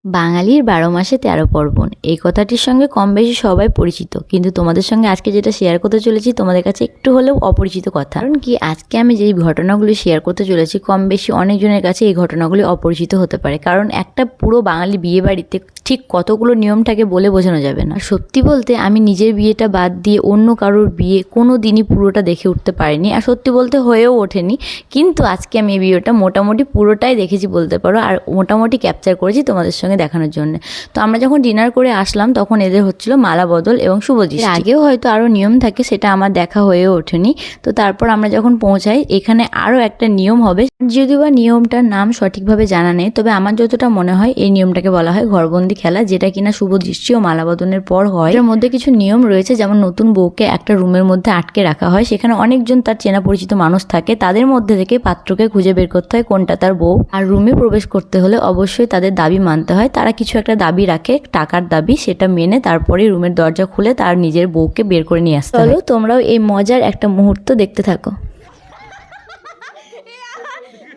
বাঙালির ১২ মাসে ১৩ পার্বণ এই কথাটির সঙ্গে কম বেশি সবাই পরিচিত, কিন্তু তোমাদের সঙ্গে আজকে যেটা শেয়ার করতে চলেছি তোমাদের কাছে একটু হলেও অপরিচিত কথা। কারণ কি, আজকে আমি যেই ঘটনাগুলি শেয়ার করতে চলেছি কম বেশি অনেকজনের কাছে এই ঘটনাগুলি অপরিচিত হতে পারে। কারণ একটা পুরো বাঙালি বিয়ে বাড়িতে ঠিক কতগুলো নিয়ম থাকে বলে বোঝানো যাবে না। সত্যি বলতে আমি নিজের বিয়েটা বাদ দিয়ে অন্য কারোর বিয়ে কোনো দিনই পুরোটা দেখে উঠতে পারিনি, আর সত্যি বলতে হয়েও ওঠেনি। কিন্তু আজকে আমি এই ভিডিওটা মোটামুটি পুরোটাই দেখেছি বলতে পারো, আর মোটামুটি ক্যাপচার করেছি তোমাদের সঙ্গে দেখানোর জন্য। তো আমরা যখন ডিনার করে আসলাম তখন এদের হচ্ছিল মালা বদল এবং শুভদৃষ্টি। আগেও হয়তো আরও নিয়ম থাকে, সেটা আমার দেখা হয়ে ওঠেনি। তো তারপর আমরা যখন পৌঁছাই এখানে আরও একটা নিয়ম হবে, যদিও বা নিয়মটার নাম সঠিকভাবে জানা নেই, তবে আমার যতটা মনে হয় এই নিয়মটাকে বলা হয় ঘরবন্দি খেলা, যেটা কিনা শুভদৃষ্টি ও মালা বদলের পর হয়। এর মধ্যে কিছু নিয়ম রয়েছে, যেমন নতুন বউকে একটা রুমের মধ্যে আটকে রাখা হয়, সেখানে অনেকজন তার চেনা পরিচিত মানুষ থাকে, তাদের মধ্যে থেকে পাত্রকে খুঁজে বের করতে হয় কোনটা তার বউ। আর রুমে প্রবেশ করতে হলে অবশ্যই তাদের দাবি মানতে হয়, তারা কিছু একটা দাবি রাখে, টাকার দাবি, সেটা মেনে তারপরে রুমের দরজা খুলে তার নিজের বউকে বের করে নিয়ে আসতে হয়। চলো তোমরাও এই মজার একটা মুহূর্ত দেখতে থাকো।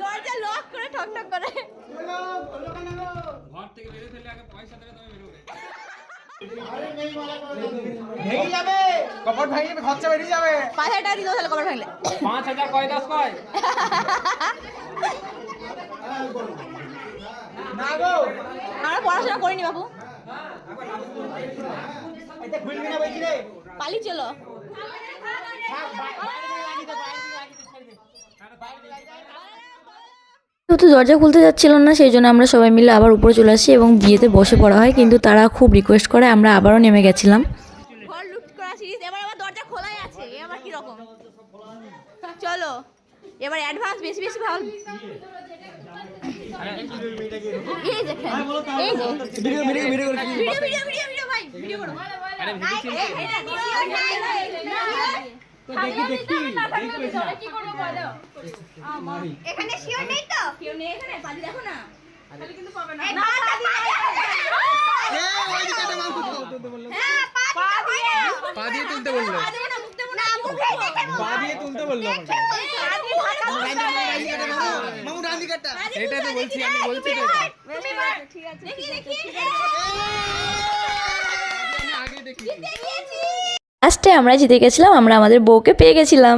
দরজা লক করে ঠক ঠক করে ঘর থেকে বেরিয়ে ফেলে আগে পয়সা দেবে তবে বেরোবে। ভেঙে যাবে, কপাট ভেঙে যাবে, খরচা বেরিয়ে যাবে। 5,000 টাকা দিতে তাহলে কবার ভাঙলে 5,000 কয় 10 কয় না গো, আমরা পড়াশোনা করিনি বাবু, এটা খুলবি না বলছি রে। পালি চলো। যেহেতু দরজা খুলতে যাচ্ছিল না, সেই জন্য আমরা সবাই মিলে আবার উপরে চলে আসি এবং বিয়েতে বসে পড়া হয়, কিন্তু তারা খুব রিকোয়েস্ট করে আমরা আবারও নেমে গেছিলাম। ঘর লুট করা সিরিজ, এবার আবার দরজা খোলাই আছে, এ আবার কি রকম। চলো এবার অ্যাডভান্স বেশি বেশি ভালো। এই দেখেন, এই যে ভিডিও ভিডিও ভিডিও করে ভিডিও ভিডিও ভিডিও ভিডিও ভাই ভিডিও করো। আরে ভিডিও চিন্তা তো দেখি কি করব বলো। এখানে শিওর নেই তো, কেউ নেই এখানে, পাজি দেখো না, তাহলে কিন্তু পাবে না। না পাজি এ ওই দিকটা মার তুলতে বললো, হ্যাঁ পাজি পা দিয়ে তুলতে বললো, না মুখ দেবো না, মুখে দেখে পা দিয়ে তুলতে বললো আমাকে। মামু রান্দি কাটটা। এটাই তো বলছি, আমি বলছি তো এটা। ঠিক আছে দেখি দেখি আমি আগে দেখি। লাস্টে আমরা জিতে গেছিলাম, আমরা আমাদের বউকে পেয়ে গেছিলাম।